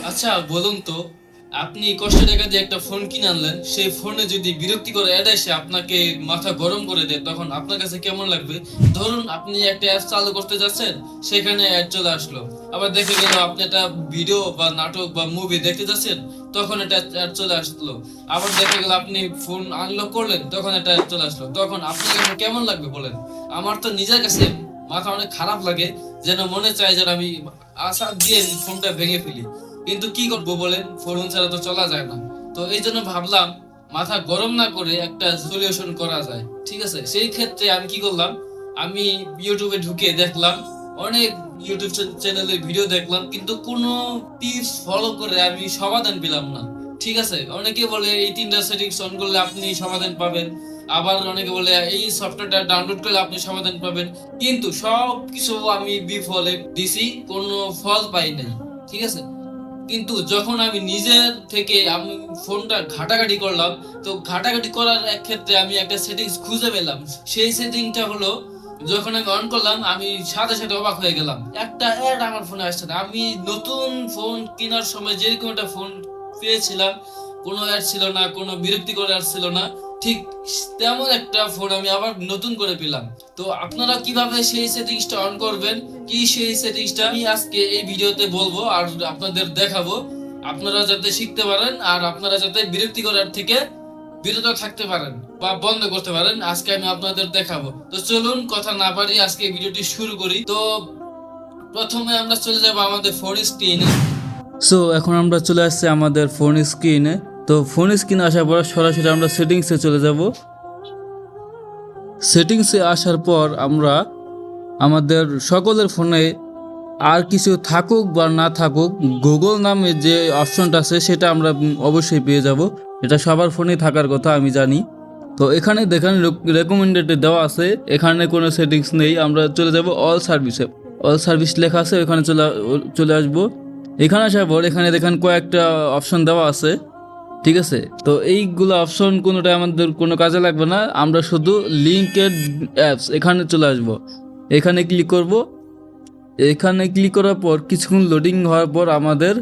আচ্ছা বলুন তো, আপনি কষ্টের টাকা দিয়ে একটা ফোন কিনে আনলেন, সেই ফোনে যদি বিরক্তিকর অ্যাড এসে আপনাকে মাথা গরম করে দেয়, তখন আপনার কাছে কেমন লাগবে? ধরুন আপনি একটা অ্যাপ চালু করতে যাচ্ছেন, সেখানে অ্যাড চলে আসলো। আবার দেখে গেল আপনি একটা ভিডিও বা নাটক বা মুভি দেখতে যাচ্ছেন, তখন একটা অ্যাড চলে আসলো। আবার দেখে গেল আপনি ফোন আনলক করলেন, তখন একটা অ্যাড চলে আসলো। তখন আপনার কাছে কেমন লাগবে বলেন? আমার তো নিজের কাছে মাথা অনেক খারাপ লাগে, যেন মনে চায় যেন আমি আশা দিয়ে ফোনটা ভেঙে ফেলি। কিন্তু কি করবো বলেন, ফোন ছাড়া তো চলা যায় না। তো এই জন্য ভাবলাম মাথা গরম না করে একটা সলিউশন করা যায়। ঠিক আছে, সেই ক্ষেত্রে আমি কি করলাম, আমি ইউটিউবে ঢুকে দেখলাম, অনেক ইউটিউব চ্যানেলের ভিডিও দেখলাম, কিন্তু কোনো টিপস ফলো করে আমি সমাধান পেলাম না। ঠিক আছে, অনেকে বলে এই তিনটা সেটিংস অন করলে আপনি সমাধান পাবেন, আবার অনেকে বলে এই সফটওয়্যারটা ডাউনলোড করলে আপনি সমাধান পাবেন। কিন্তু সব কিছু আমি বিফলে দিছি, কোনো ফল পাই নাই। ঠিক আছে, কিন্তু যখন আমি নিজের থেকে আমি ফোনটা ঘাটাঘাটি করলাম, তো ঘাটাঘাটি করার এক ক্ষেত্রে আমি একটা সেটিংস খুঁজে পেলাম। সেই সেটিংটা হলো, যখন আমি অন করলাম আমি সাথে সাথে অবাক হয়ে গেলাম, একটা অ্যাড আমার ফোনে আসছে না। আমি নতুন ফোন কেনার সময় যেরকম একটা ফোন পেয়েছিলাম, কোনো অ্যাড ছিল না, কোনো বিরক্তিকর অ্যাড ছিল না, ঠিক তেমন একটা ফোন আমি আবার নতুন করে পেলাম। তো আপনারা কিভাবে সেই সেটিংসটা অন করবেন, কি সেই সেটিংসটা আমি আজকে এই ভিডিওতে বলবো আর আপনাদের দেখাবো, আপনারা যাতে শিখতে পারেন আর আপনারা যাতে বিরক্তিকর অ্যাড থেকে বিরত থাকতে পারেন বা বন্ধ করতে পারেন, আজকে আমি আপনাদের দেখাবো। তো চলুন কথা না বাড়িয়ে আজকে ভিডিওটি শুরু করি। তো প্রথমে আমরা চলে যাব আমাদের ফোন স্ক্রিনে। সো এখন আমরা চলে আসছি আমাদের ফোন স্ক্রিনে। তো ফোন স্ক্রিনে আসার পর সরাসরি আমরা সেটিংসে চলে যাব। সেটিংসে আসার পর আমরা আমাদের সকলের ফোনে আর কিছু থাকুক বা না থাকুক, গুগল নামে যে অপশনটা আছে সেটা আমরা অবশ্যই পেয়ে যাব। এটা সবার ফোনে থাকার কথা আমি জানি। তো এখানে দেখেন রেকমেন্ডেডে দেওয়া আছে, এখানে কোনো সেটিংস নেই। আমরা চলে যাব অল সার্ভিসে। অল সার্ভিস লেখা আছে, ওখানে চলে আসবো। এখানে আসার পর এখানে দেখেন কয়েকটা অপশন দেওয়া আছে। ঠিক আছে, তো এইগুলো অপশন কোনোটা আমাদের কোনো কাজে লাগবে না, আমরা শুধু লিঙ্কেড অ্যাপস এখানে চলে আসব। এখানে ক্লিক করব। এখানে ক্লিক করার পর কিছুক্ষণ লোডিং হওয়ার পর আমাদের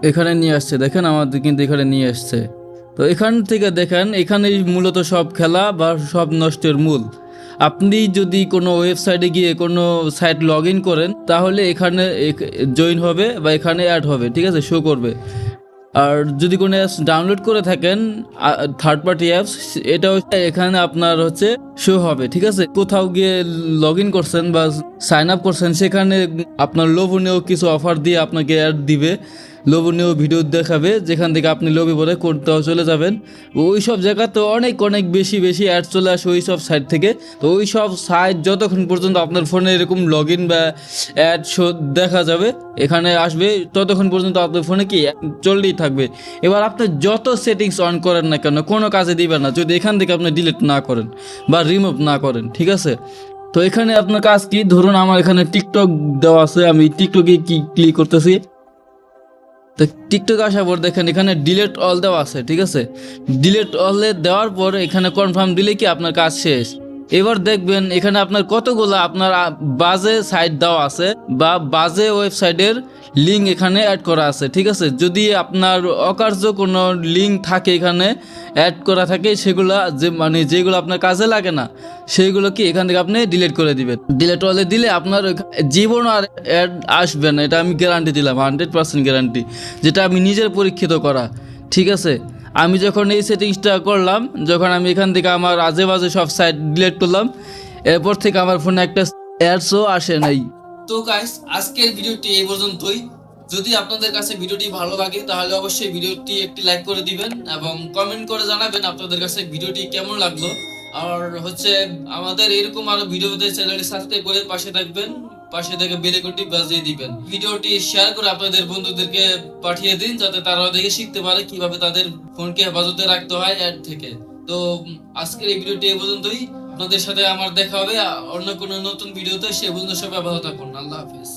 এখানে নিয়ে আসছে, দেখেন আমাদের কিন্তু এখানে নিয়ে আসছে। তো এখান থেকে দেখেন, এখানে মূলত সব খেলা বা সব নষ্টের মূল। আপনি যদি কোনো ওয়েবসাইটে গিয়ে কোনো সাইট লগ ইন করেন, তাহলে এখানে জয়েন হবে বা এখানে অ্যাড হবে। ঠিক আছে, শো করবে। আর যদি কোনো অ্যাপস ডাউনলোড করে থাকেন, থার্ড পার্টি অ্যাপস, এটাও এখানে আপনার হচ্ছে শো হবে। ঠিক আছে, কোথাও গিয়ে লগ ইন করছেন বা সাইন আপ করছেন, সেখানে আপনার লোভনীয় কিছু অফার দিয়ে আপনাকে অ্যাড দিবে, লোভনীয় ভিডিও দেখাবে, যেখান থেকে আপনি লোভে পড়ে করতেও চলে যাবেন। ওই সব জায়গাতে অনেক অনেক বেশি বেশি অ্যাড চলে আসে ওই সব সাইট থেকে। তো ওই সব সাইট যতক্ষণ পর্যন্ত আপনার ফোনে এরকম লগ ইন বা অ্যাড শো দেখা যাবে, এখানে আসবে, ততক্ষণ পর্যন্ত আপনার ফোনে কি চলতেই থাকবে। এবার আপনি যত সেটিংস অন করেন না কেন, কোনো কাজে দিবেন না যদি এখান থেকে আপনি ডিলিট না করেন বা রিমুভ না করেন। ঠিক আছে, তো এখানে আপনার কাজ কি, ধরুন আমার এখানে টিকটক দেওয়া আছে, আমি টিকটকে ক্লিক করতেছি। তো টিকটক আসার পর দেখেন এখানে ডিলেট অল দেওয়া আছে। ঠিক আছে, ডিলেট অলে দেওয়ার পর এখানে কনফার্ম দিলে কি আপনার কাজ শেষ। এবার দেখবেন এখানে আপনার কতগুলো আপনার বাজে সাইট দেওয়া আছে বা বাজে ওয়েবসাইটের লিঙ্ক এখানে অ্যাড করা আছে। ঠিক আছে, যদি আপনার অকার্য কোনো লিঙ্ক থাকে এখানে অ্যাড করা থাকে, সেগুলো যেগুলো আপনার কাজে লাগে না, সেইগুলো কি এখান থেকে আপনি ডিলিট করে দিবেন। ডিলিট অলে দিলে আপনার জীবন আর অ্যাড আসবে না, এটা আমি গ্যারান্টি দিলাম, 100% গ্যারান্টি, যেটা আমি নিজের পরীক্ষিত করা। ঠিক আছে, আমি যখন এই সেটিংসটা করলাম, যখন আমি এখান থেকে আমার আজে বাজে সব সাইট ডিলিট করলাম, এরপর থেকে আমার ফোনে একটা অ্যাডসও আসে নাই। তো গাইস, আজকের ভিডিওটি এই পর্যন্তই। যদি আপনাদের কাছে ভিডিওটি ভালো লাগে, তাহলে অবশ্যই ভিডিওটি একটি লাইক করে দিবেন এবং কমেন্ট করে জানাবেন আপনাদের কাছে ভিডিওটি কেমন লাগলো। আর হচ্ছে আমাদের এরকম আরো ভিডিওতে চ্যানেলটি সাবস্ক্রাইব করে পাশে থাকবেন, পাশে থেকে বেল আইকনটি বাজিয়ে দিবেন। ভিডিওটি শেয়ার করে আপনাদের বন্ধুদেরকে পাঠিয়ে দিন, যাতে তারাও দেখে শিখতে পারে কিভাবে তাদের ফোনকে হেফাজতে রাখতে হয় অ্যাড থেকে। তো আজকের এই ভিডিওটি এই পর্যন্তই। আপনাদের সাথে আমার দেখা হবে অন্য কোনো নতুন ভিডিওতে। সে পর্যন্ত সবাই ভালো থাকুন। আল্লাহ হাফেজ।